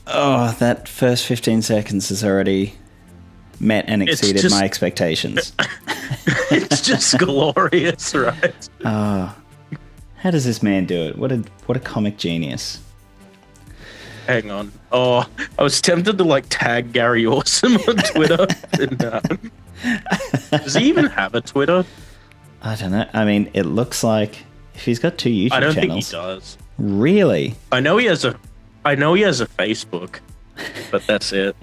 Oh, that first 15 seconds has already met and exceeded my expectations. It's just glorious, right? How does this man do it? What a comic genius. Hang on. Oh, I was tempted to like tag Gary Orsum on Twitter. Does he even have a Twitter? I don't know. I mean, it looks like if he's got 2 YouTube channels. I don't think he does. Really? I know he has a Facebook, but that's it.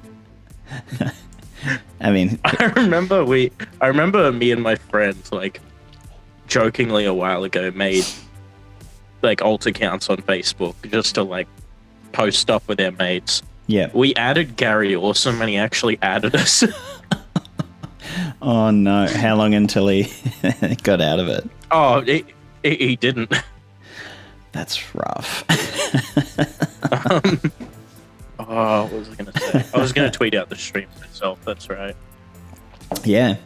I mean, I remember me and my friends like jokingly a while ago made like alt accounts on Facebook just to like post stuff with their mates. Yeah. We added Gary Orsum and he actually added us. Oh no. How long until he got out of it? Oh, he didn't. That's rough. What was I going to say? I was going to tweet out the stream myself. That's right. Yeah.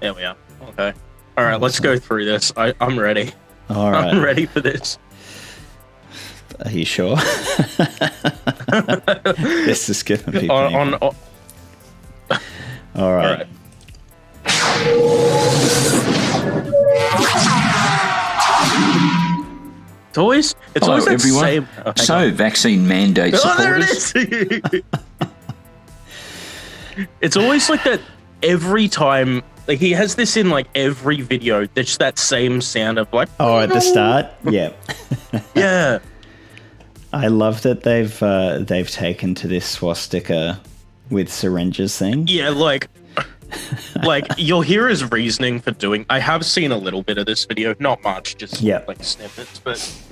There we are. Okay. All right, let's go through this. I'm ready. All right. I'm ready for this. Are you sure? This is going to be All right. It's always that everyone. same. So, vaccine mandate supporters. There it is. It's always like that every time. Like he has this in like every video. There's that same sound of like. Oh, at the start, yeah. Yeah. I love that they've taken to this swastika with syringes thing. Yeah, like you'll hear his reasoning for doing. I have seen a little bit of this video, not much, just like snippets,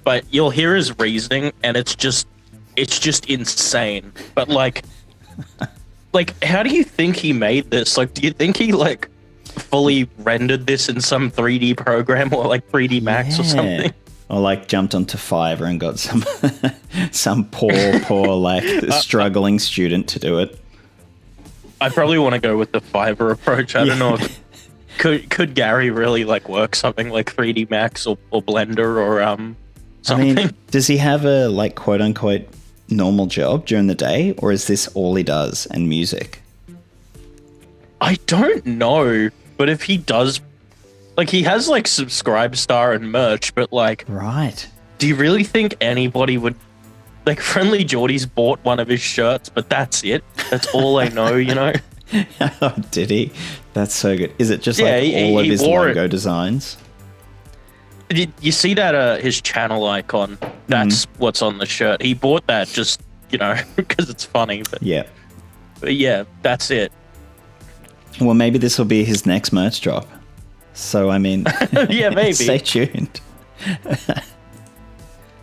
but you'll hear his reasoning, and it's just insane. But like, how do you think he made this? Like, do you think he like fully rendered this in some 3D program or like 3D Max or something? Or like jumped onto Fiverr and got some poor like struggling student to do it. I probably want to go with the Fiverr approach. I don't know if could Gary really like work something like 3D Max or Blender or something. I mean, does he have a like quote unquote normal job during the day, or is this all he does and music? I don't know, but if he does. Like, he has, like, Subscribestar and merch, but, like... Right. Do you really think anybody would... Like, Friendly Geordie's bought one of his shirts, but that's it. That's all I know, you know? Oh, did he? That's so good. Is it just, like, all of his logo designs? You see that, his channel icon? That's what's on the shirt. He bought that just, you know, because it's funny. But yeah. But, yeah, that's it. Well, maybe this will be his next merch drop. So, I mean, yeah, maybe. Stay tuned. I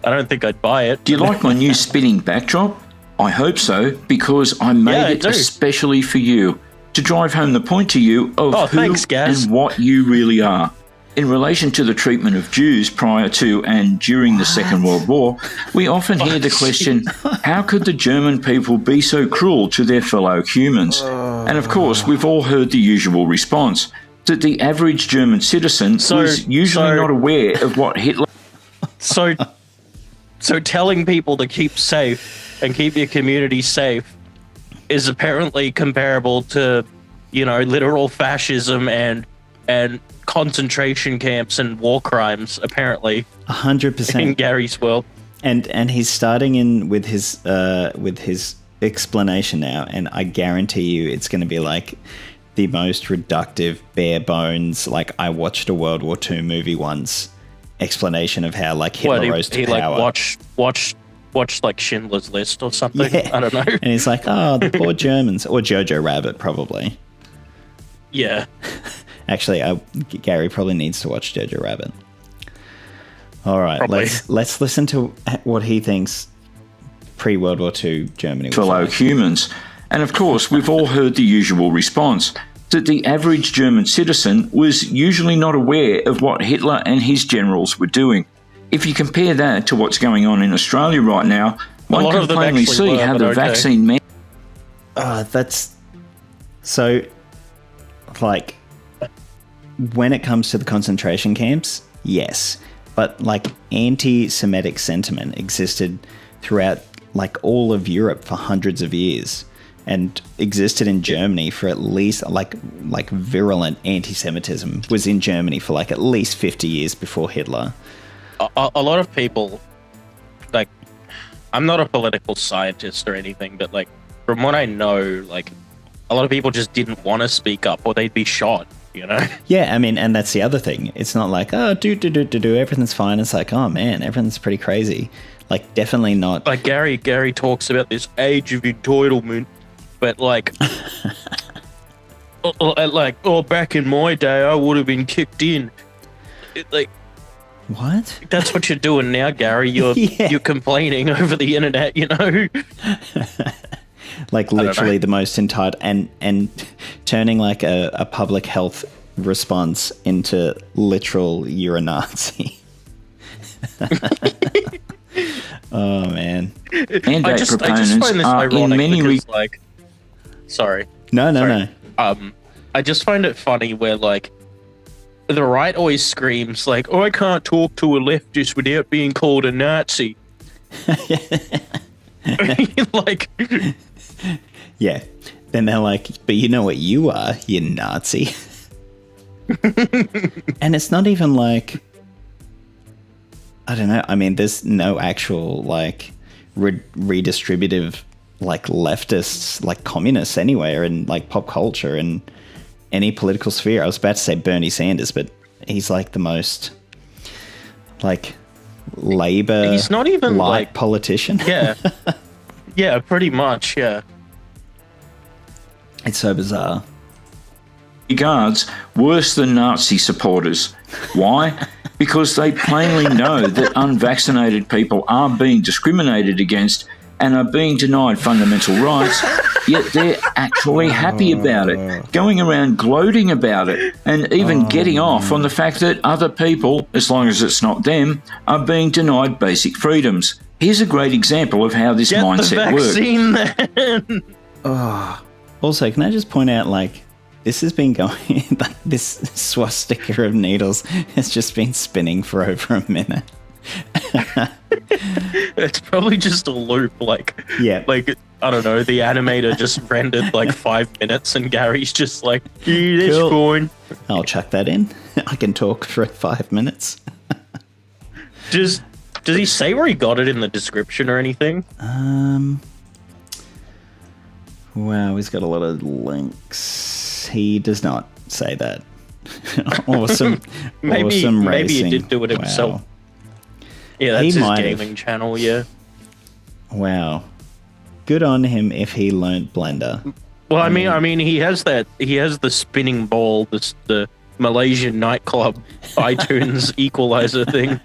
don't think I'd buy it. Do you like my new spinning backdrop? I hope so, because I made it especially for you, to drive home the point to you of who and what you really are. In relation to the treatment of Jews prior to and during the Second World War, we often hear the question, how could the German people be so cruel to their fellow humans? And of course, we've all heard the usual response, that the average German citizen was usually not aware of what Hitler... So telling people to keep safe and keep your community safe is apparently comparable to, you know, literal fascism and concentration camps and war crimes, apparently. 100%. In Gary's world. And he's starting in with his explanation now, and I guarantee you it's going to be like... the most reductive, bare bones, like I watched a World War II movie once, explanation of how like Hitler rose to power. Like watched like Schindler's List or something. Yeah. I don't know. And he's like, oh, the poor Germans, or Jojo Rabbit probably. Yeah. Actually, Gary probably needs to watch Jojo Rabbit. All right, let's listen to what he thinks pre-World War II Germany was fellow humans. And of course, we've all heard the usual response, that the average German citizen was usually not aware of what Hitler and his generals were doing. If you compare that to what's going on in Australia right now, One can plainly see how the vaccine man. That's so. Like, when it comes to the concentration camps, yes, but like anti-Semitic sentiment existed throughout like all of Europe for hundreds of years, and existed in Germany for at least like virulent anti-Semitism was in Germany for like at least 50 years before Hitler. A lot of people, like, I'm not a political scientist or anything, but like from what I know, like a lot of people just didn't want to speak up or they'd be shot, you know? Yeah, I mean, and that's the other thing. It's not like, oh, everything's fine. It's like, oh man, everything's pretty crazy. Like, definitely not. Like Gary talks about this age of entitlement, but like, back in my day, I would have been kicked in. What? That's what you're doing now, Gary. You're complaining over the internet, you know? Like literally the most entitled and turning like a public health response into literal you're a Nazi. Oh man. I just find this ironic because like sorry. No. I just find it funny where like the right always screams like, oh, I can't talk to a leftist without being called a Nazi. Like yeah. Then they're like, but you know what you are, you Nazi. And it's not even like, I don't know. I mean, there's no actual like redistributive like leftists, like communists anywhere in like pop culture and any political sphere. I was about to say Bernie Sanders, but he's like the most like Labour. He's not even light like politician. Yeah. Yeah, pretty much. Yeah. It's so bizarre. Regards worse than Nazi supporters. Why? Because they plainly know that unvaccinated people are being discriminated against and are being denied fundamental rights, yet they're actually happy about it, going around gloating about it, and even getting off on the fact that other people, as long as it's not them, are being denied basic freedoms. Here's a great example of how this mindset works. Also, can I just point out, like, this has been going, like, this swastika of needles has just been spinning for over a minute. It's probably just a loop, like, yeah, like I don't know. The animator just rendered like 5 minutes, and Gary's just like, "Yeah, that's fine." I'll chuck that in. I can talk for 5 minutes. Does he say where he got it in the description or anything? Wow, he's got a lot of links. He does not say that. Awesome. Maybe racing. he did do it himself. Wow. Yeah, that's his gaming channel, yeah. Wow. Good on him if he learnt Blender. Well, I mean he has the spinning ball, the Malaysian nightclub iTunes equalizer thing.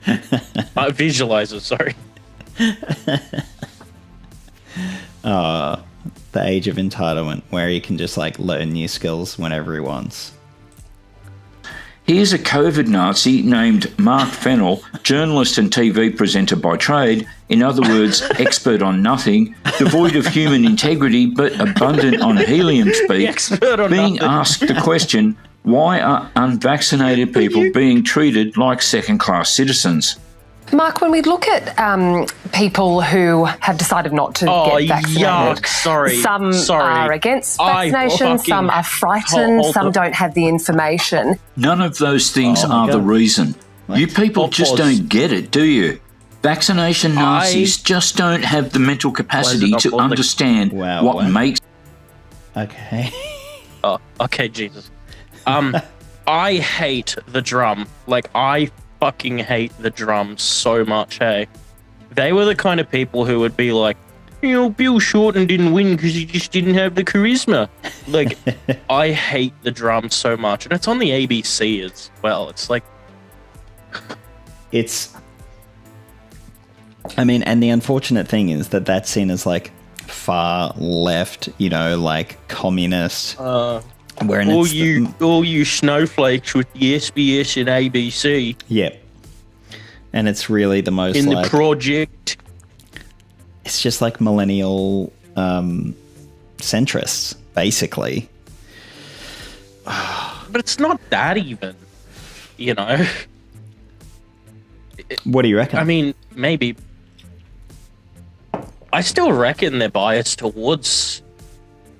Visualizer, sorry. The age of entitlement, where he can just like learn new skills whenever he wants. Here's a COVID Nazi named Mark Fennell, journalist and TV presenter by trade, in other words, expert on nothing, devoid of human integrity but abundant on helium speak, being asked the question, why are unvaccinated people being treated like second-class citizens? Mark, when we look at people who have decided not to get vaccinated, some are against vaccination, some are frightened, some don't have the information. None of those things are the reason. What? You people just don't get it, do you? Vaccination Nazis just don't have the mental capacity to understand what makes... Okay. Okay, Jesus. I hate the drum. Like, I fucking hate the drums so much, hey? They were the kind of people who would be like, you know, Bill Shorten didn't win because he just didn't have the charisma. Like, I hate the drums so much. And it's on the ABC as well. It's like... I mean, and the unfortunate thing is that that's seen as, like, far left, you know, like, communist... all you snowflakes with the SBS and ABC. Yep. And it's really the most in the project. it's just like millennial centrists, basically. But it's not that even, you know. What do you reckon? I mean, maybe. I still reckon they're biased towards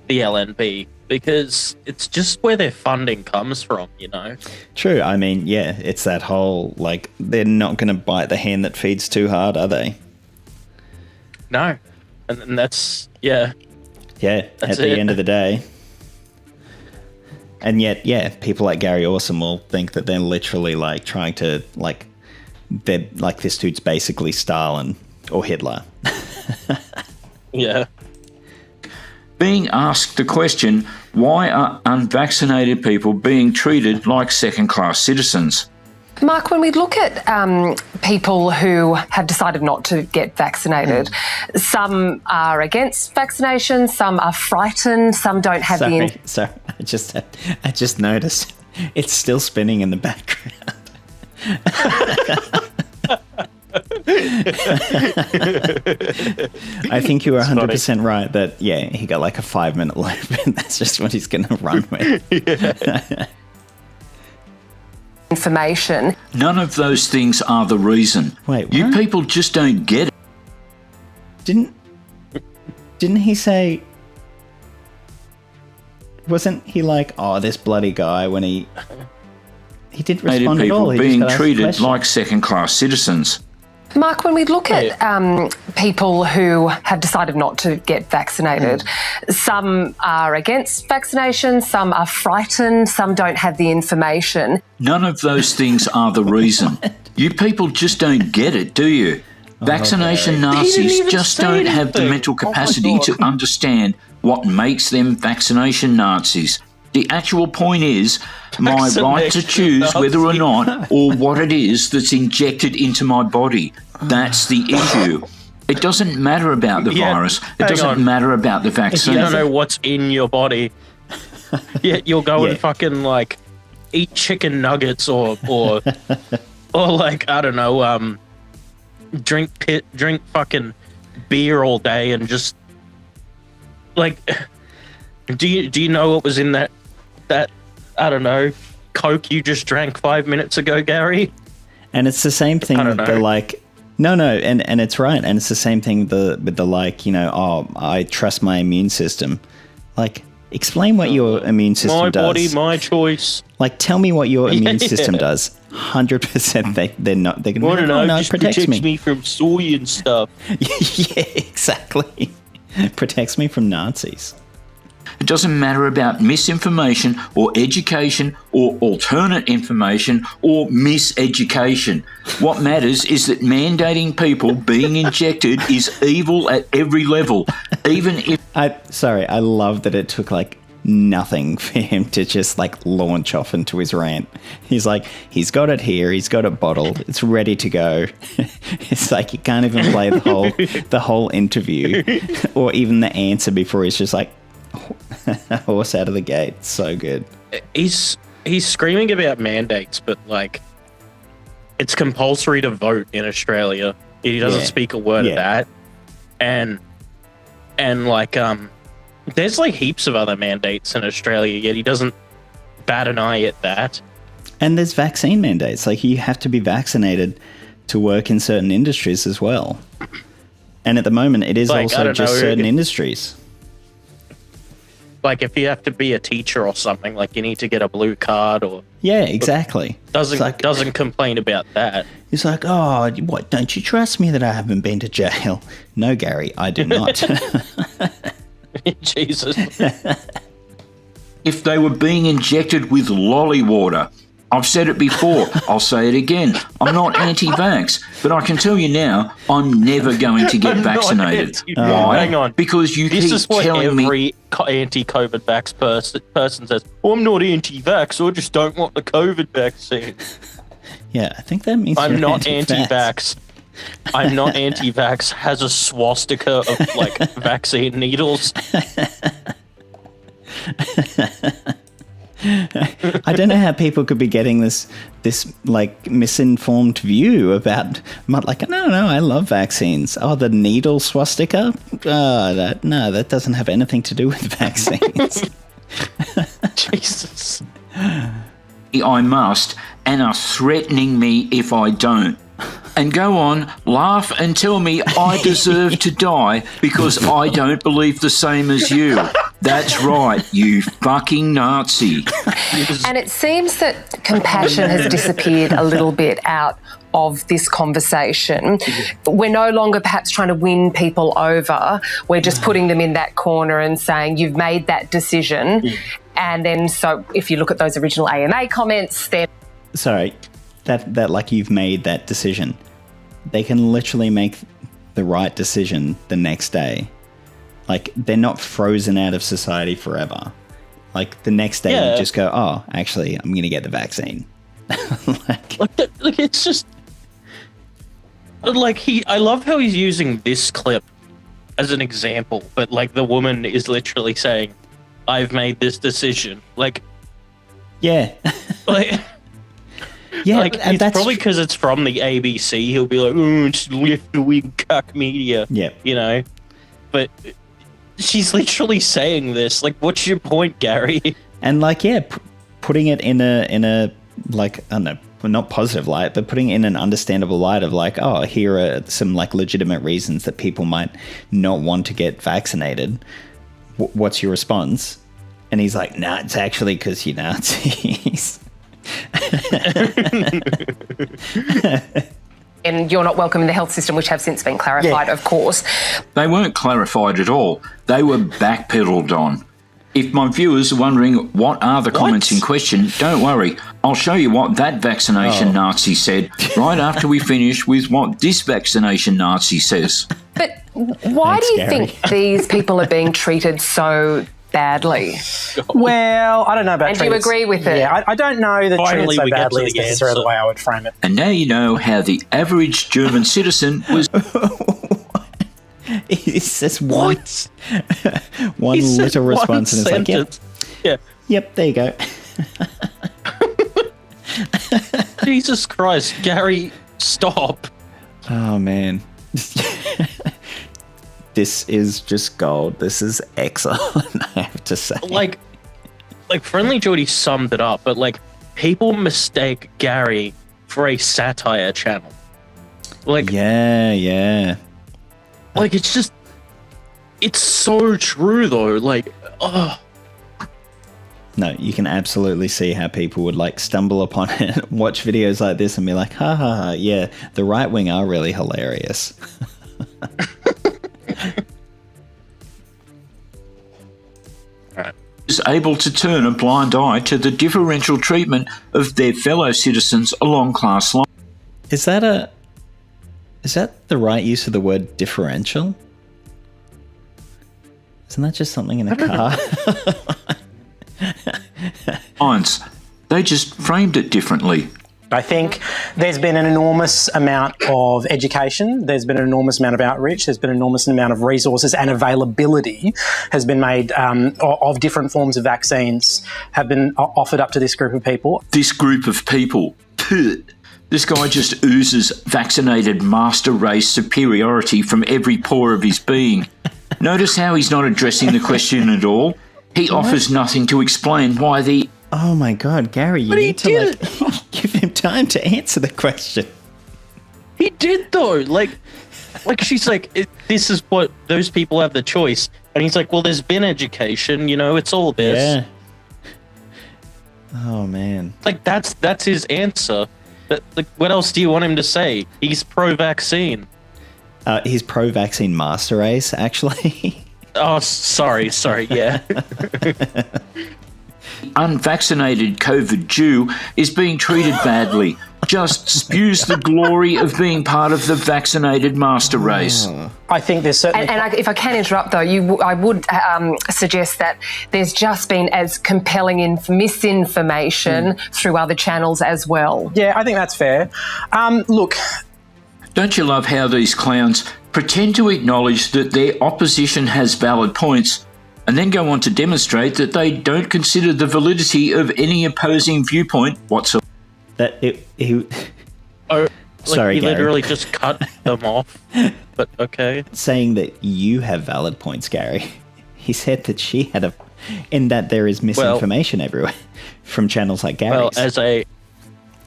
the LNP because it's just where their funding comes from, you know? True. I mean, yeah, it's that whole, like, they're not going to bite the hand that feeds too hard, are they? No. And that's, yeah. Yeah, at the end of the day. And yet, yeah, people like Gary Orsum will think that they're literally, like, trying to, like, they're like, this dude's basically Stalin or Hitler. Yeah. Being asked the question, why are unvaccinated people being treated like second-class citizens? Mark, when we look at people who have decided not to get vaccinated, some are against vaccination, some are frightened, some don't have Sorry, I just noticed it's still spinning in the background. I think you were 100% right that, yeah, he got like a 5-minute loop and that's just what he's going to run with. Yeah. Information. None of those things are the reason. Wait, what? You people just don't get it. Didn't he say... Wasn't he like, oh, this bloody guy when he didn't respond at all? People being treated like second-class citizens. Mark, when we look at people who have decided not to get vaccinated, some are against vaccination, some are frightened, some don't have the information. None of those things are the reason. You people just don't get it, do you? Vaccination Nazis just don't have the mental capacity to understand what makes them vaccination Nazis. The actual point is my right to choose whether or not or what it is that's injected into my body. That's the issue. It doesn't matter about the virus. It doesn't matter about the vaccine. You don't know what's in your body. Yet you'll go and fucking like eat chicken nuggets or like, I don't know, drink fucking beer all day and just like, do you know what was in that I don't know, Coke you just drank 5 minutes ago, Gary? And it's the same thing with the like, no, and it's right, and it's the same thing with the like, you know, oh, I trust my immune system. Like, explain what your immune system does. My body, my choice. Like, tell me what your immune system does. 100% they're not. They're going to no, it protects me from soy and stuff. Yeah, exactly. Protects me from Nazis. It doesn't matter about misinformation or education or alternate information or miseducation. What matters is that mandating people being injected is evil at every level, even if... I love that it took like nothing for him to just like launch off into his rant. He's like, he's got it here, he's got it bottled, it's ready to go. It's like you can't even play the whole interview or even the answer before he's just like, horse out of the gate. So good. He's screaming about mandates, but like it's compulsory to vote in Australia. He doesn't speak a word of that. And like there's like heaps of other mandates in Australia, yet he doesn't bat an eye at that. And there's vaccine mandates. Like you have to be vaccinated to work in certain industries as well. And at the moment it is like, also just certain industries. Like if you have to be a teacher or something, like you need to get a blue card or... Yeah, exactly. Doesn't complain about that. He's like, oh, what, don't you trust me that I haven't been to jail? No, Gary, I do not. Jesus. If they were being injected with lolly water, I've said it before, I'll say it again. I'm not anti-vax, but I can tell you now, I'm never going to get vaccinated. Why? Hang on. Because you keep telling me... Every anti-COVID vax person says, oh, I'm not anti-vax, I just don't want the COVID vaccine. Yeah, I think that means I'm not anti-vax. I'm not anti-vax has a swastika of like vaccine needles. I don't know how people could be getting this like misinformed view about, like, no, I love vaccines. Oh, the needle swastika? No, that doesn't have anything to do with vaccines. Jesus. I must, and are threatening me if I don't. And go on, laugh and tell me I deserve to die because I don't believe the same as you. That's right, you fucking Nazi. And it seems that compassion has disappeared a little bit out of this conversation. We're no longer perhaps trying to win people over. We're just putting them in that corner and saying, you've made that decision. And then, so if you look at those original AMA comments, then... Sorry, that like you've made that decision. They can literally make the right decision the next day. Like, they're not frozen out of society forever. Like, the next day you just go, oh, actually, I'm going to get the vaccine. like it's just... Like, I love how he's using this clip as an example, but, like, the woman is literally saying, I've made this decision. Like... Yeah. Like... Yeah, like, it's probably because it's from the ABC. He'll be like, oh, it's left-wing cuck media. Yeah. You know? But she's literally saying this. Like, what's your point, Gary? And, like, yeah, putting it in a like, I don't know, not positive light, but putting it in an understandable light of, like, oh, here are some, like, legitimate reasons that people might not want to get vaccinated. What's your response? And he's like, nah, it's actually because you're Nazis. And you're not welcome in the health system, which have since been clarified, of course. They weren't clarified at all. They were backpedaled on. If my viewers are wondering what are the comments in question, don't worry. I'll show you what that vaccination Nazi said right after we finish with what this vaccination Nazi says. But why do you think these people are being treated so badly? Well, I don't know about and do you agree with it? Yeah, I don't know that treated so badly is necessarily the way I would frame it. And now you know how the average German citizen was... He says one little response and it's like, yep, there you go. Jesus Christ, Gary, stop. Oh, man. This is just gold. This is excellent, I have to say. Like Friendly Jordy summed it up, but, like, people mistake Gary for a satire channel. Like, yeah. Like, it's just... It's so true, though. Like, oh... No, you can absolutely see how people would, like, stumble upon it, watch videos like this and be like, ha ha ha, yeah, the right wing are really hilarious. Is able to turn a blind eye to the differential treatment of their fellow citizens along class lines. Is that the right use of the word differential? Isn't that just something in a car? They just framed it differently. I think there's been an enormous amount of education, there's been an enormous amount of outreach, there's been an enormous amount of resources and availability has been made of different forms of vaccines have been offered up to this group of people. This group of people, this guy just oozes vaccinated master race superiority from every pore of his being. Notice how he's not addressing the question at all. He offers nothing to explain why the... Oh my God, Gary, you need to, like, give him time to answer the question. He did, though. Like she's like, this is what those people have the choice. And he's like, well, there's been education, you know, it's all this. Yeah. Oh, man. Like, that's his answer. Like, what else do you want him to say? He's pro-vaccine. He's pro-vaccine master race, actually. Oh, sorry, yeah. Unvaccinated COVID Jew is being treated badly. Just spews the glory of being part of the vaccinated master race. I think there's certainly... And if I can interrupt, though, I would suggest that there's just been as compelling misinformation through other channels as well. Yeah, I think that's fair. Look... Don't you love how these clowns pretend to acknowledge that their opposition has valid points and then go on to demonstrate that they don't consider the validity of any opposing viewpoint whatsoever. Sorry, he Gary. literally just cut them off. But okay. Saying that you have valid points, Gary. He said that she had in that there is misinformation everywhere from channels like Gary's. Well,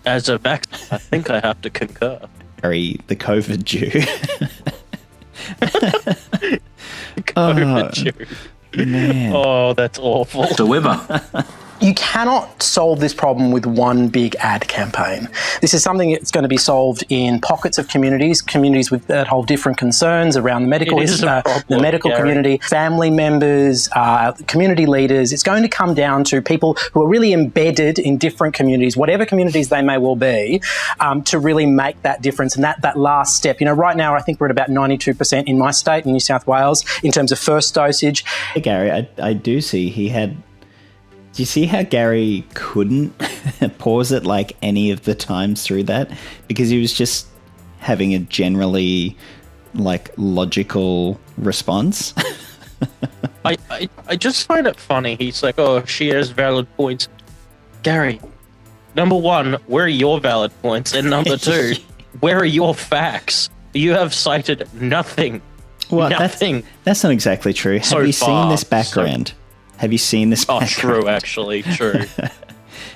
as a vaccine, I think I have to concur. Gary, the COVID Jew. COVID Jew. Man. Oh, that's awful. Whatsoever. You cannot solve this problem with one big ad campaign. This is something that's going to be solved in pockets of communities that hold different concerns around the medical community, family members, community leaders. It's going to come down to people who are really embedded in different communities, whatever communities they may well be, to really make that difference. And that last step, right now I think we're at about 92% in my state, in New South Wales, in terms of first dosage. Hey, Gary, I do see he had... Do you see how Gary couldn't pause it like any of the times through that? Because he was just having a generally logical response. I just find it funny. He's like, oh, she has valid points. Gary, number one, where are your valid points? And number two, where are your facts? You have cited nothing. Well, nothing. That's not exactly true. Have you seen this background? Have you seen this background? True, actually, true.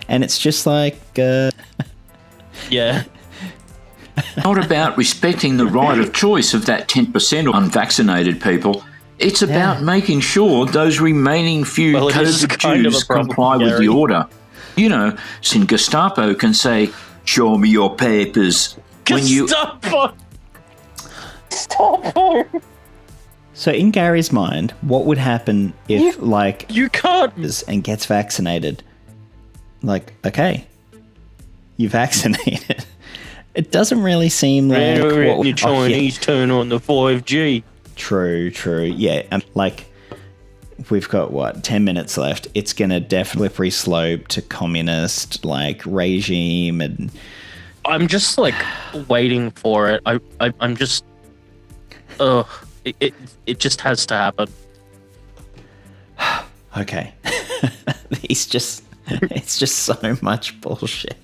And it's just yeah. Not about respecting the right of choice of that 10% of unvaccinated people. It's about making sure those remaining few COVID Jews comply with the order. Gestapo can say, show me your papers. Gestapo! Stop! So in Gary's mind, what would happen if you can't and gets vaccinated? Okay, you vaccinated. It doesn't really seem like what Chinese turn on the 5G. True. Yeah, we've got 10 minutes left. It's gonna definitely slippery slope to communist regime, and I'm just waiting for it. I'm just It just has to happen. Okay. It's just so much bullshit.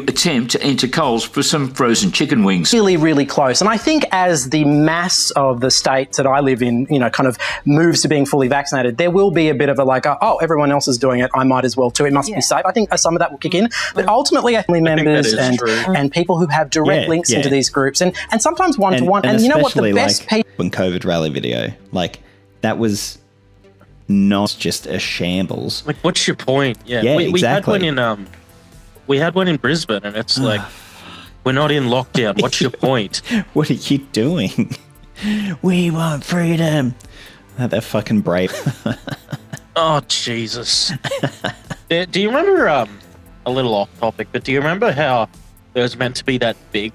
Attempt to enter Coles for some frozen chicken wings. Really, really close. And I think as the mass of the states that I live in, kind of moves to being fully vaccinated, there will be a bit of a everyone else is doing it, I might as well too. It must be safe. I think some of that will kick in. But ultimately, family members and people who have direct links into these groups and sometimes one-to-one. And you know what? The best people... When COVID rally video, that was not just a shambles. What's your point? Yeah, we had one in... We had one in Brisbane, and it's we're not in lockdown. What's your point? What are you doing? We want freedom. They're fucking brave. Oh, Jesus. Do you remember, a little off topic, but do you remember how there was meant to be that big,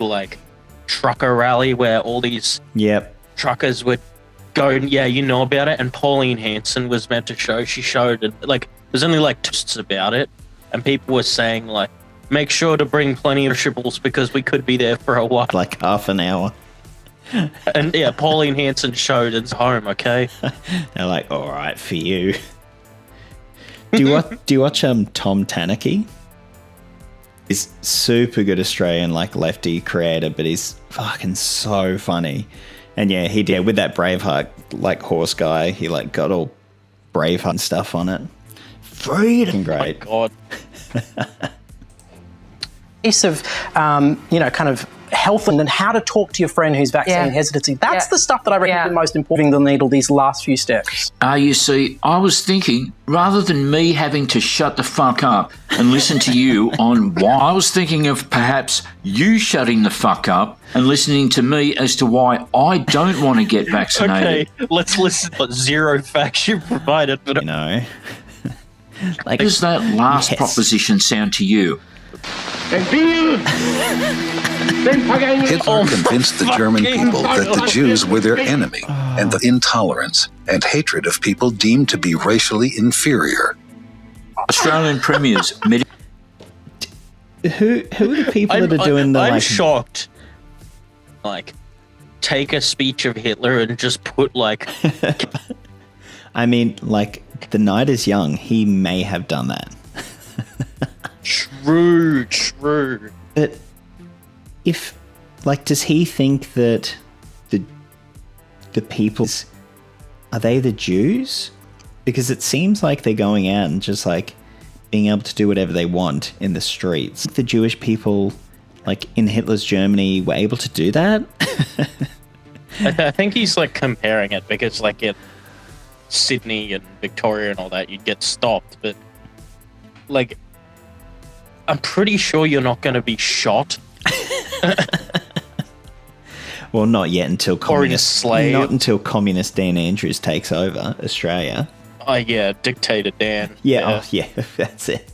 trucker rally where all these truckers would go, you know about it, and Pauline Hanson was meant to show, she showed it, there's only, posts about it, and people were saying, make sure to bring plenty of triples because we could be there for a while. Half an hour. And Pauline Hanson showed it's home, okay? They're all right for you. Do you watch Tom Tanuki? He's super good Australian, lefty creator, but he's fucking so funny. And he did with that Braveheart, horse guy, he got all Braveheart and stuff on it. Freedom. Great. Oh my God. Piece of, kind of health and how to talk to your friend who's vaccine hesitancy. That's the stuff that I reckon is the most important the needle these last few steps. You see, I was thinking, rather than me having to shut the fuck up and listen to you on why, I was thinking of perhaps you shutting the fuck up and listening to me as to why I don't want to get vaccinated. Okay, let's listen to what zero facts you provided. But how does that last proposition sound to you? Hitler convinced the German people that the Jews were their enemy, and the intolerance and hatred of people deemed to be racially inferior. Australian premiers. Who are the people that are doing the? I'm shocked. Take a speech of Hitler and just put I mean, like, the night is young. He may have done that. True. But if, like, does he think that the people, are they the Jews? Because it seems like they're going out and just, like, being able to do whatever they want in the streets. The Jewish people, like, in Hitler's Germany were able to do that? I think he's, like, comparing it because, like, in Sydney and Victoria and all that, you'd get stopped. But, like, I'm pretty sure you're not going to be shot. Well, not yet until communist. Not until communist Dan Andrews takes over Australia. Oh yeah, dictator Dan. Yeah, that's it.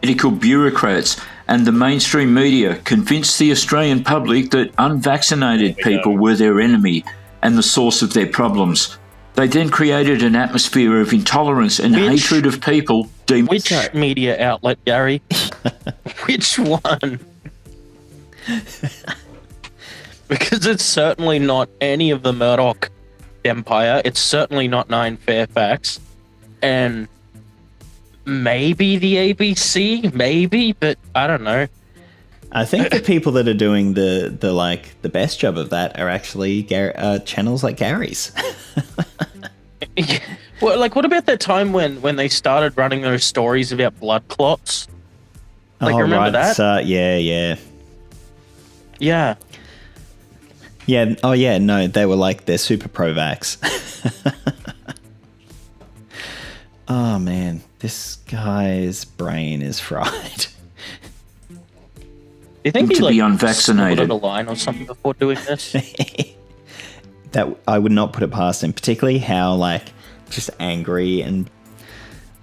Medical bureaucrats and the mainstream media convinced the Australian public that unvaccinated people were their enemy and the source of their problems. They then created an atmosphere of intolerance and hatred of people. Which media outlet, Gary? Which one? Because it's certainly not any of the Murdoch empire. It's certainly not 9 Fairfax. And maybe the ABC, maybe, but I don't know. I think the people that are doing the best job of that are actually channels like Gary's. Well, like, what about that time when they started running those stories about blood clots? Like, remember that? Yeah. Yeah. Oh, yeah. No, they were like, they're super pro-vax. Oh, man. This guy's brain is fried. Do you think he, be unvaccinated? A line or something before doing this? That I would not put it past him, particularly how, like, just angry, and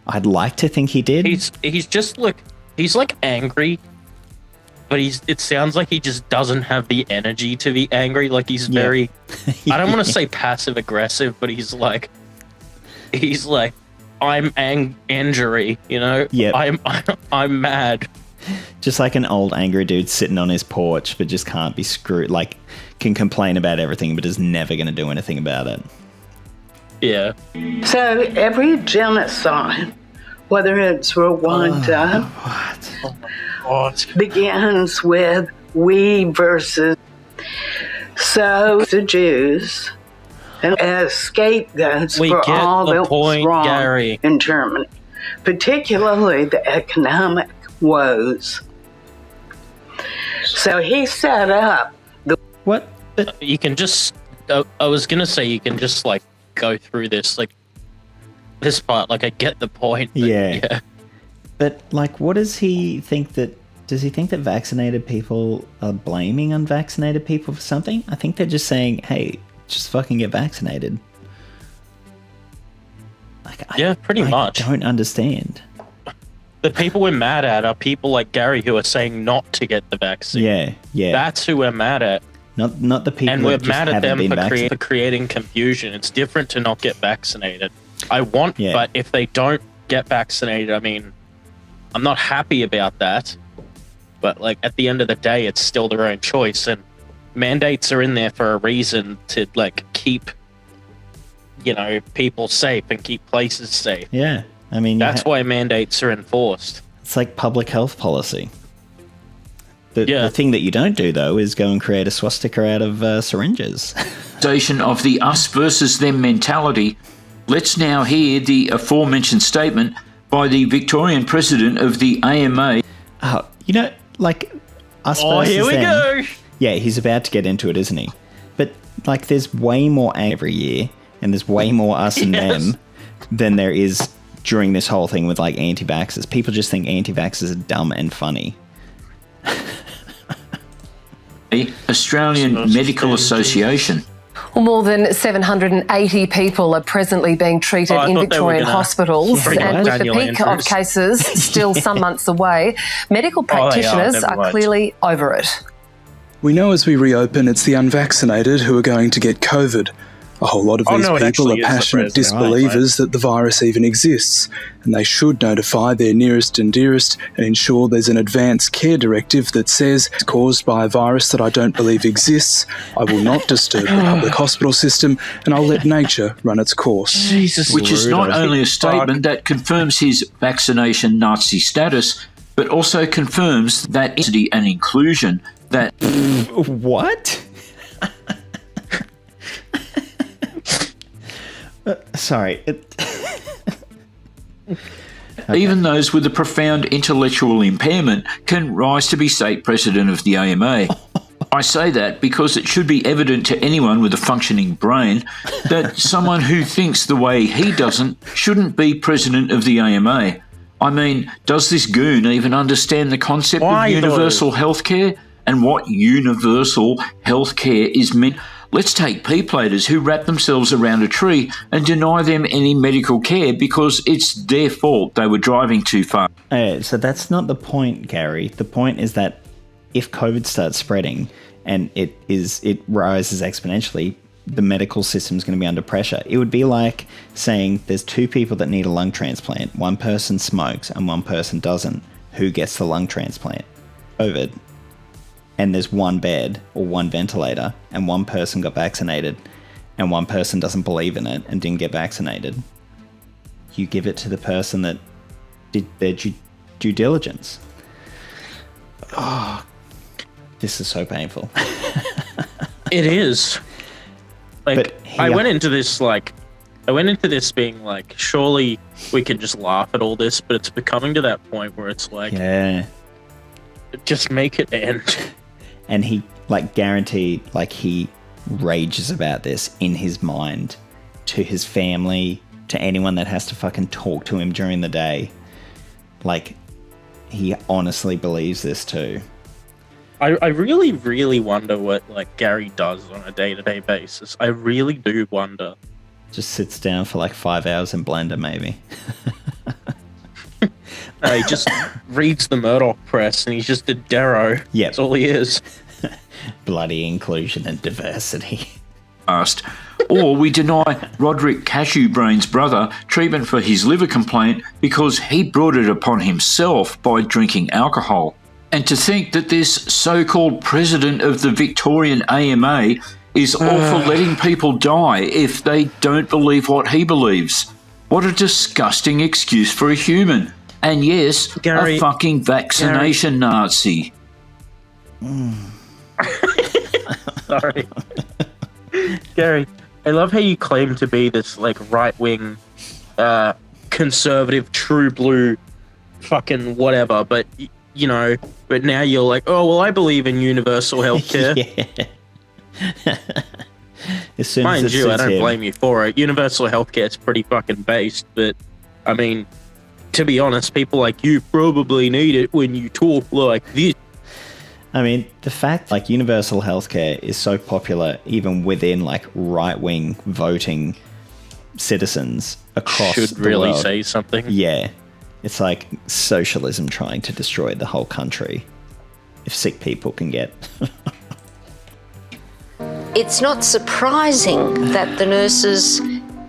I'd like to think he did. He's just, look, he's, like, angry, but it sounds like he just doesn't have the energy to be angry. Like, he's very, I don't want to say passive aggressive, but he's like, I'm angry, you know? Yeah. I'm mad. Just like an old angry dude sitting on his porch, but just can't be screwed. Like, can complain about everything, but is never going to do anything about it. Yeah. So every genocide, whether it's Rwanda, begins with we versus. So the Jews, and as scapegoats for all that was wrong Gary. In Germany, particularly the economic woes. So he set up the... What? You can just... I was going to say you can just, like, go through this, like, this part. Like, I get the point. Yeah. But, like, what does he think that... Does he think that vaccinated people are blaming unvaccinated people for something? I think they're just saying, hey, just fucking get vaccinated. Like, pretty much. I don't understand. The people we're mad at are people like Gary who are saying not to get the vaccine. Yeah. That's who we're mad at. Not the people and we're mad at them for creating confusion. It's different to not get vaccinated. But if they don't get vaccinated, I mean, I'm not happy about that. But, like, at the end of the day, it's still their own choice. And mandates are in there for a reason to, like, keep, you know, people safe and keep places safe. Yeah. I mean, that's why mandates are enforced. It's like public health policy. The thing that you don't do, though, is go and create a swastika out of syringes. Of the us versus them mentality, let's now hear the aforementioned statement by the Victorian president of the AMA. You know, like, us versus here we them. Go. Yeah, he's about to get into it, isn't he? But, like, there's way more every year, and there's way more us and them than there is during this whole thing with, like, anti-vaxxers. People just think anti-vaxxers are dumb and funny. Australian Medical Association. Well, more than 780 people are presently being treated in Victorian hospitals, and with the peak of cases still some months away, medical practitioners are clearly over it. We know as we reopen, it's the unvaccinated who are going to get COVID. A whole lot of these people are passionate disbelievers that the virus even exists, and they should notify their nearest and dearest and ensure there's an advance care directive that says it's caused by a virus that I don't believe exists. I will not disturb the public hospital system, and I'll let nature run its course. Which is not only a statement that confirms his vaccination Nazi status, but also confirms that diversity and inclusion that... What? Sorry. Even those with a profound intellectual impairment can rise to be state president of the AMA. I say that because it should be evident to anyone with a functioning brain that someone who thinks the way he doesn't shouldn't be president of the AMA. I mean, does this goon even understand the concept of universal healthcare and what universal healthcare is meant? Let's take P-platers who wrap themselves around a tree and deny them any medical care because it's their fault they were driving too far. So that's not the point, Gary. The point is that if COVID starts spreading and it rises exponentially, the medical system is going to be under pressure. It would be like saying there's two people that need a lung transplant. One person smokes and one person doesn't. Who gets the lung transplant? COVID. And there's one bed or one ventilator and one person got vaccinated and one person doesn't believe in it and didn't get vaccinated. You give it to the person that did their due diligence. Oh, this is so painful. It is. Like, I went into this being like, surely we can just laugh at all this, but it's becoming to that point where it's like, just make it end. And he, like, guaranteed, like, he rages about this in his mind to his family, to anyone that has to fucking talk to him during the day. Like, he honestly believes this too. I really, really wonder what, like, Gary does on a day-to-day basis. I really do wonder. Just sits down for like 5 hours in Blender, maybe. No, he just reads the Murdoch press and he's just a Darrow. Yeah, that's all he is. Bloody inclusion and diversity. Or we deny Roderick Cashewbrain's brother treatment for his liver complaint because he brought it upon himself by drinking alcohol. And to think that this so-called president of the Victorian AMA is all for letting people die if they don't believe what he believes. What a disgusting excuse for a human. And yes, Gary, a fucking vaccination Nazi. Sorry. Gary, I love how you claim to be this, like, right-wing, conservative, true blue, fucking whatever, but, you know, but now you're like, oh, well, I believe in universal healthcare. As soon Mind as you, I don't blame you for it. Universal healthcare is pretty fucking based, but, I mean, to be honest, people like you probably need it when you talk like this. I mean, the fact, like, universal healthcare is so popular even within, like, right-wing voting citizens across should the really world. say something. Yeah. It's like socialism trying to destroy the whole country. If sick people can get... It's not surprising that the nurses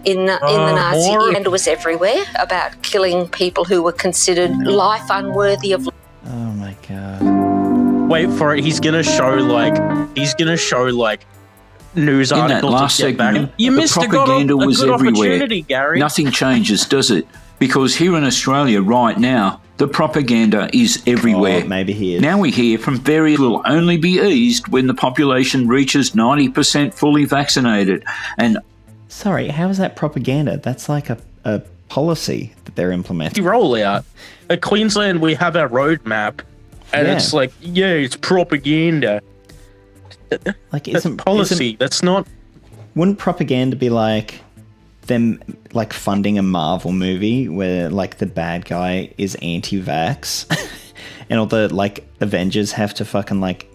in the Nazi era, and it was everywhere, about killing people who were considered life unworthy of... Oh my god. Wait for it. He's gonna show like news in articles. In that last segment, you missed the propaganda was everywhere. Gary. Nothing changes, does it? Because here in Australia right now, the propaganda is everywhere. Oh, maybe he is. Now we hear from various will only be eased when the population reaches 90% fully vaccinated. And sorry, how is that propaganda? That's like a policy that they're implementing. Roll out. At Queensland, we have our roadmap, and it's like, it's propaganda. Like, that's policy. That's not. Wouldn't propaganda be like them, like, funding a Marvel movie where, like, the bad guy is anti-vax and all the, like, Avengers have to fucking, like,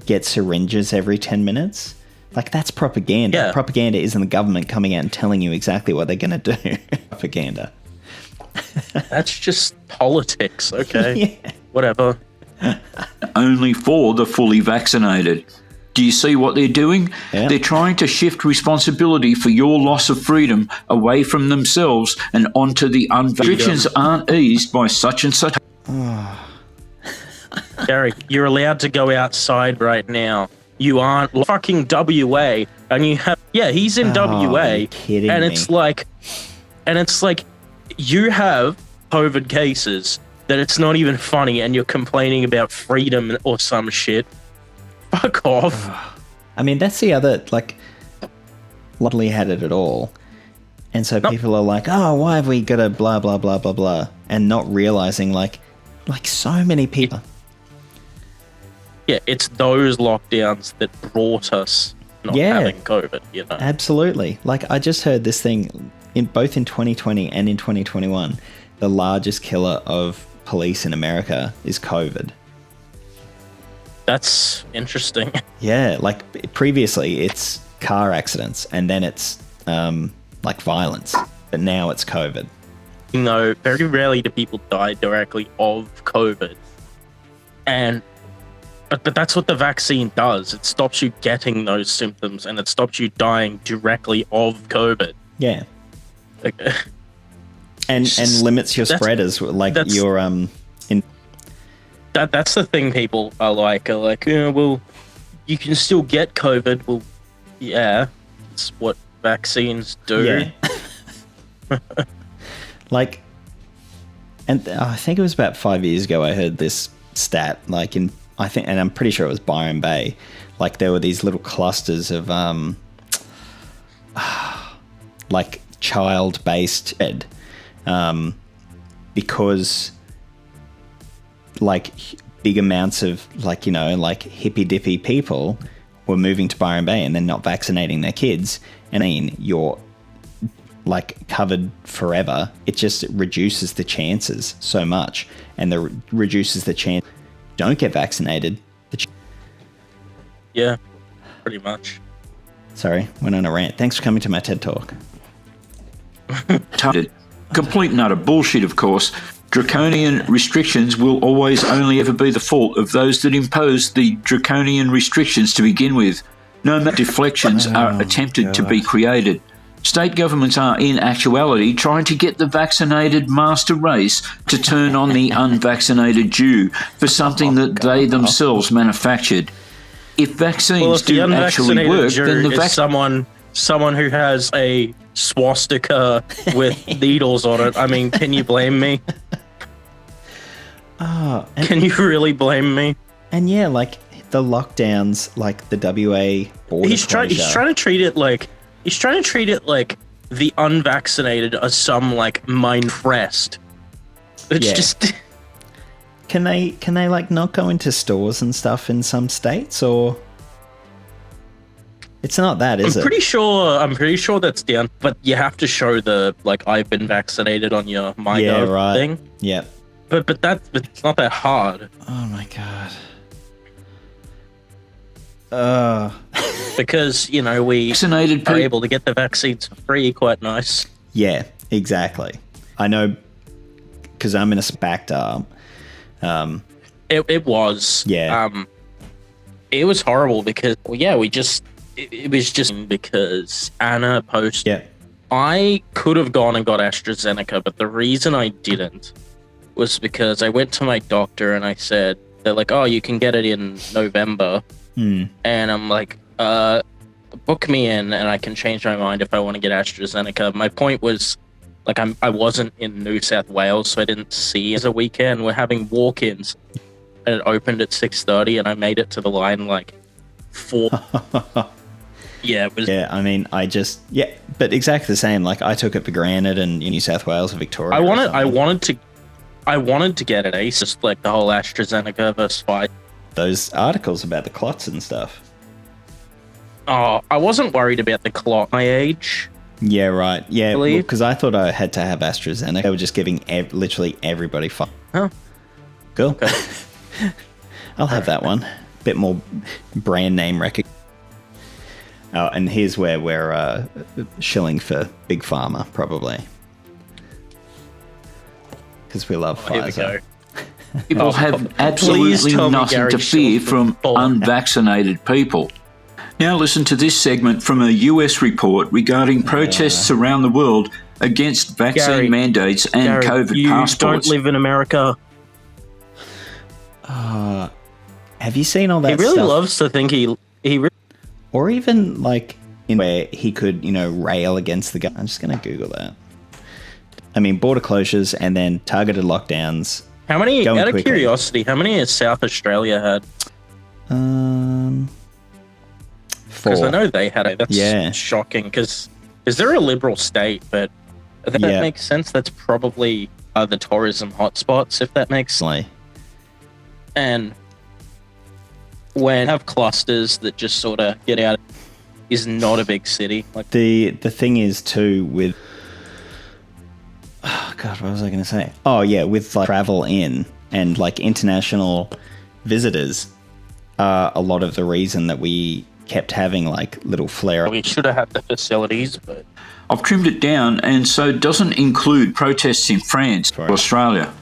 get syringes every 10 minutes? Like, that's propaganda. Yeah. Propaganda isn't the government coming out and telling you exactly what they're going to do. Propaganda. That's just politics, okay? Whatever. Only for the fully vaccinated. Do you see what they're doing? Yeah. They're trying to shift responsibility for your loss of freedom away from themselves and onto the restrictions aren't eased by such and such. Gary, you're allowed to go outside right now. You aren't fucking WA, and you have he's in WA, are you kidding and me? it's like you have COVID cases that it's not even funny, and you're complaining about freedom or some shit. Fuck off. I mean, that's the other, luckily had it at all. And so people are like, oh, why have we got to blah, blah, blah, blah, blah. And not realizing, like so many people. Yeah, it's those lockdowns that brought us not having COVID, you know. Absolutely. I just heard this thing, both in 2020 and in 2021, the largest killer of police in America is COVID. That's interesting. Yeah, previously it's car accidents and then it's violence, but now it's COVID. You know, very rarely do people die directly of COVID, but that's what the vaccine does. It stops you getting those symptoms and it stops you dying directly of COVID. Yeah, and limits your spread as your in. That's the thing people are like, well, you can still get COVID. Well, yeah, it's what vaccines do. Yeah. And I think it was about 5 years ago I heard this stat, and I'm pretty sure it was Byron Bay. There were these little clusters of child-based ed, because big amounts of hippy-dippy people were moving to Byron Bay and then not vaccinating their kids. And you're covered forever. It just reduces the chances so much, and reduces the chance don't get vaccinated. Yeah, pretty much. Sorry, went on a rant. Thanks for coming to my TED Talk. Complete and utter bullshit, of course. Draconian restrictions will always only ever be the fault of those that impose the draconian restrictions to begin with. No matter deflections are attempted to be created. State governments are, in actuality, trying to get the vaccinated master race to turn on the unvaccinated Jew for something that they themselves manufactured. If vaccines do actually work, then the someone who has a swastika with needles on it. I mean, can you blame me? Can you really blame me? And yeah, the lockdowns, the WA border he's trying to treat it like the unvaccinated are some mind crest. It's just. Can they not go into stores and stuff in some states, or it's not that, is it? I'm pretty sure that's down, but you have to show the I've been vaccinated on your MyGov thing. Yeah. But it's not that hard. Oh my god. Because, we vaccinated are able to get the vaccines for free, quite nice. Yeah, exactly. I know, because I'm in a backed up. It was. Yeah. It was horrible because, it was just because Anna posted. Yeah. I could have gone and got AstraZeneca, but the reason I didn't was because I went to my doctor and I said, they're like, oh, you can get it in November. And I'm like, book me in and I can change my mind if I want to get AstraZeneca. My point was, I wasn't in New South Wales, so I didn't see as a weekend. We're having walk-ins and it opened at 6:30 and I made it to the line 4. Yeah, it was. Yeah, I mean, but exactly the same. I took it for granted in New South Wales or Victoria. I wanted to get it. It's just the whole AstraZeneca versus Pfizer. Those articles about the clots and stuff. Oh, I wasn't worried about the clot. My age. Yeah, right. Yeah, because I thought I had to have AstraZeneca. They were just giving literally everybody fun. Oh, cool. Okay. I'll have that one. Bit more brand name recognition. Oh, and here's where we're shilling for Big Pharma, probably. Because we love Pfizer. Here we go. People have absolutely nothing to fear from unvaccinated people. Now listen to this segment from a US report regarding protests around the world against vaccine mandates and COVID passports. You don't live in America. Have you seen all that stuff? He really loves to think or even like in where he could, rail against the government. I'm just going to Google that. I mean, border closures and then targeted lockdowns. How many, out of curiosity, how many has South Australia had? 4. Because I know they had it. That's shocking because they're a liberal state, but that makes sense. That's probably the tourism hotspots, if that makes sense. And when you have clusters that just sort of get out, is not a big city. Like the thing is too with, oh God, what was I going to say? Oh yeah, with like travel in and like international visitors are a lot of the reason that we kept having like little flare. We should have had the facilities, but I've trimmed it down, and so it doesn't include protests in France or Australia.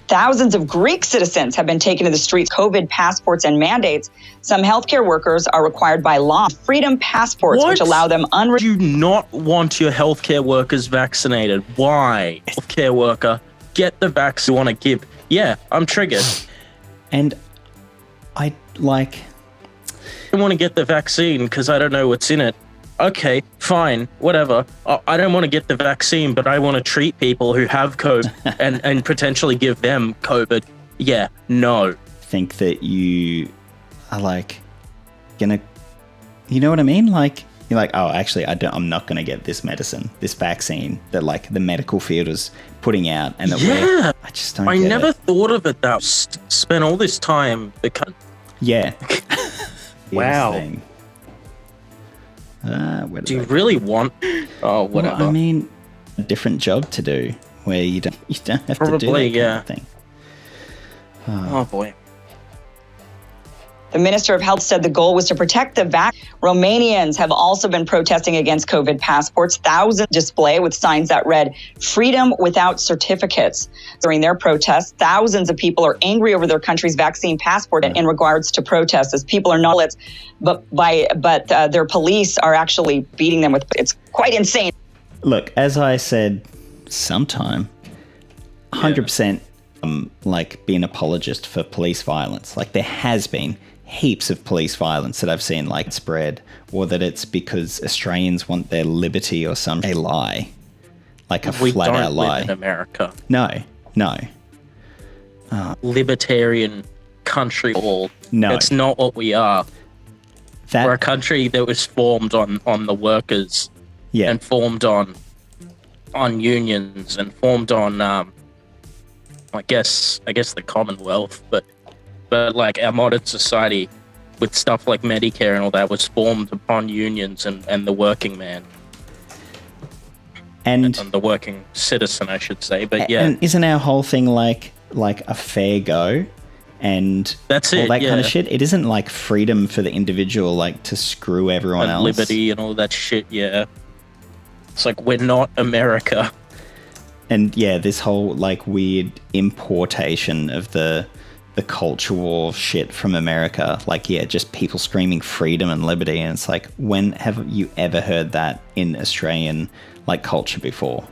Thousands of Greek citizens have been taken to the streets, COVID passports and mandates. Some healthcare workers are required by law freedom passports, which allow them Do you not want your healthcare workers vaccinated? Why? Healthcare worker, get the vaccine you want to give. Yeah, I'm triggered. And I want to get the vaccine because I don't know what's in it. Okay, fine, whatever. I don't want to get the vaccine, but I want to treat people who have COVID and potentially give them COVID. Yeah, no. Think that you are like gonna, you know what I mean? Like you're like, oh, actually, I'm not gonna get this medicine, this vaccine that like the medical field is putting out, and that I just don't. I never thought of it that. Spent all this time because. Yeah. Wow. Do you really want? Oh, whatever. Well, I mean, a different job to do where you don't have to do that kind of thing. Oh boy. The Minister of Health said the goal was to protect the vaccine. Romanians have also been protesting against COVID passports. Thousands display with signs that read "Freedom without certificates." During their protests, thousands of people are angry over their country's vaccine passport in regards to protests, as people are not, but their police are actually beating them with. It's quite insane. Look, as I said, sometime, 100%, like be an apologist for police violence. Like there has been heaps of police violence that I've seen like spread, or that it's because Australians want their liberty or a lie, like a flat out lie. We don't live in America. No. Libertarian country all. No, it's not what we are. We're a country that was formed on the workers, and formed on unions, and formed on I guess the Commonwealth, but like our modern society with stuff like Medicare and all that was formed upon unions and the working man. And the working citizen, I should say. But yeah. And isn't our whole thing like a fair go and that's all that kind of shit? It isn't like freedom for the individual, like to screw everyone else. Liberty and all that shit, yeah. It's like we're not America. And yeah, this whole like weird importation of the culture war shit from America. Like, yeah, just people screaming freedom and liberty. And it's like, when have you ever heard that in Australian like culture before?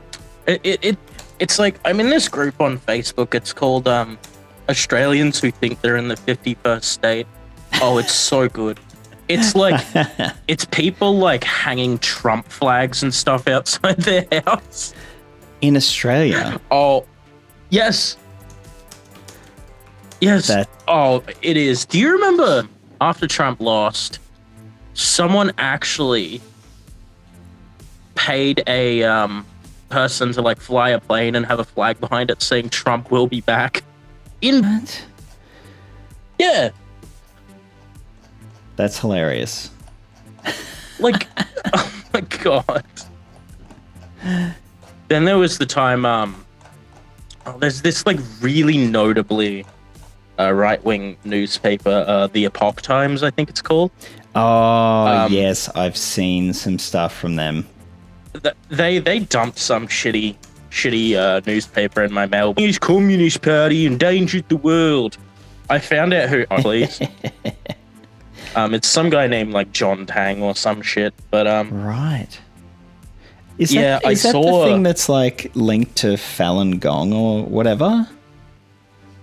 It's like, I'm in this group on Facebook. It's called Australians Who Think They're in the 51st State. Oh, it's so good. It's like, it's people like hanging Trump flags and stuff outside their house. In Australia? Oh, yes. Yes. It is. Do you remember after Trump lost, someone actually paid a person to like fly a plane and have a flag behind it saying Trump will be back? What? Yeah. That's hilarious. Like, oh my God. Then there was the time, there's this like really notably right-wing newspaper, the Epoch Times, I think it's called. Oh, yes, I've seen some stuff from them. They dumped some shitty newspaper in my mail. His Communist Party endangered the world. I found out who, please. It's some guy named like John Tang or some shit. But right. Is that the thing that's like linked to Falun Gong or whatever?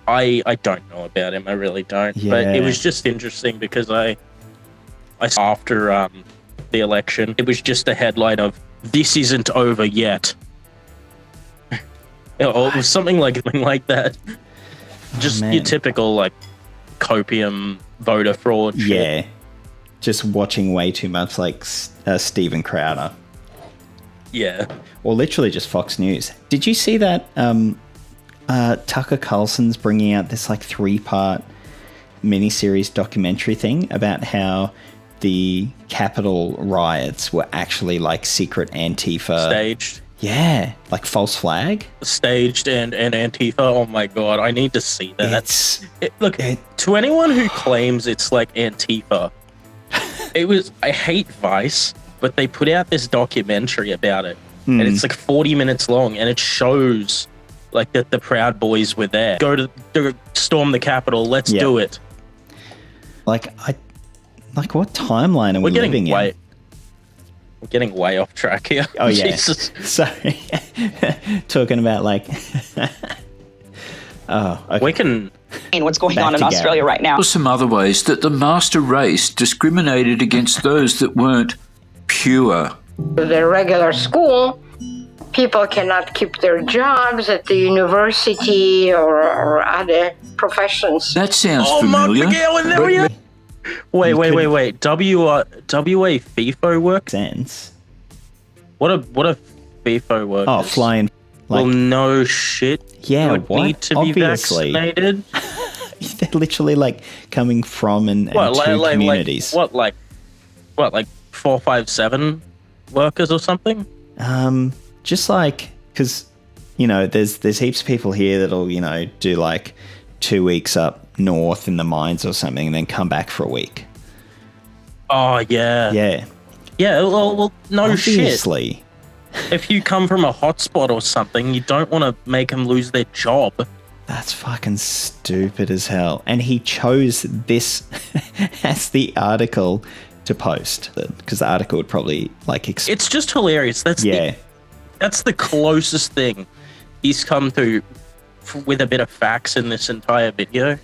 I don't know about him. I really don't. Yeah. But it was just interesting because I after the election, it was just a headline of "This isn't over yet." Or it was something like that. Just your typical like copium voter fraud shit. Yeah. Just watching way too much like Steven Crowder. Yeah. Or literally just Fox News. Did you see that Tucker Carlson's bringing out this like 3-part miniseries documentary thing about how the Capitol riots were actually like secret Antifa... Staged? Yeah, like false flag. Staged and Antifa. Oh my god, I need to see that. To anyone who claims it's like Antifa, I hate Vice, but they put out this documentary about it, and it's like 40 minutes long, and it shows like that the Proud Boys were there. Go to storm the Capitol. Let's do it. What timeline are we living in? We're getting way off track here. Oh yeah. Jesus. Sorry. Talking about like. Okay. We can. What's going on in Australia right now? There were some other ways that the master race discriminated against those that weren't pure. The regular school, people cannot keep their jobs at the university or other professions. That sounds familiar. Wait. WA FIFO work? Sense. What a FIFO work? Oh, flying. Well, no shit. Yeah, you would need to be vaccinated. They're literally like coming from and two communities. Like 457 workers or something? Just like, because, there's heaps of people here that'll, do like 2 weeks up north in the mines or something and then come back for a week. Oh, yeah. Yeah. Yeah, well, no Obviously. Shit. If you come from a hotspot or something, you don't want to make them lose their job. That's fucking stupid as hell. And he chose this as the article to post, because the article would probably like... It's just hilarious. That's the closest thing he's come to with a bit of facts in this entire video.